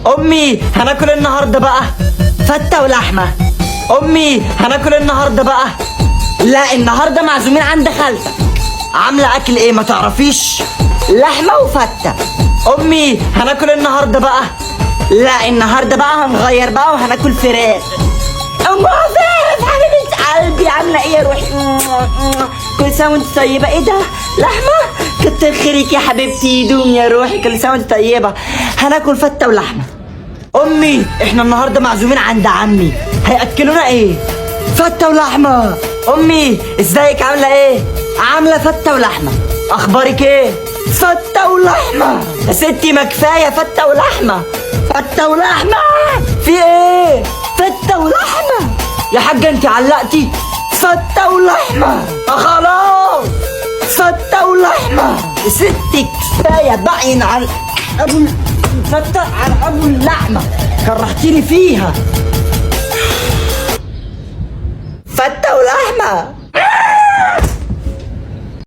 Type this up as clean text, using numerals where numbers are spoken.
امي هناكل النهارده بقى فتة ولحمة. امي هناكل النهارده بقى. لا النهارده معزومين عند خالتك. عاملة اكل ايه ما تعرفيش؟ لحمة وفتة. امي هناكل النهارده بقى. لا النهارده بقى هنغير بقى وهناكل فراخ. ام عفاف حبيبة قلبي عاملة ايه يا روحي؟ كل سنة وانت طيبة. ايه ده؟ لحمة؟ كتر خيرك يا حبيبتي. دوم يا روحي. كل سنة وانت طيبة. هناكل فتة ولحمة. امي احنا النهارده معزومين عند عمي. هياكلونا ايه؟ فتة ولحمة. امي ازيك عاملة ايه؟ عاملة فتة ولحمة. اخبارك ايه؟ فتة ولحمة. يا ستي ما كفاية فتة ولحمة. فتة ولحمة. في ايه؟ فتة ولحمة. يا حاجة انت علقتي. فتة ولحمة. خلاص فتة ولحمة. يا ستي كفاية باين على ابو فتة على ابو اللحمة. كرهتيني فيها. فتة ولحمة.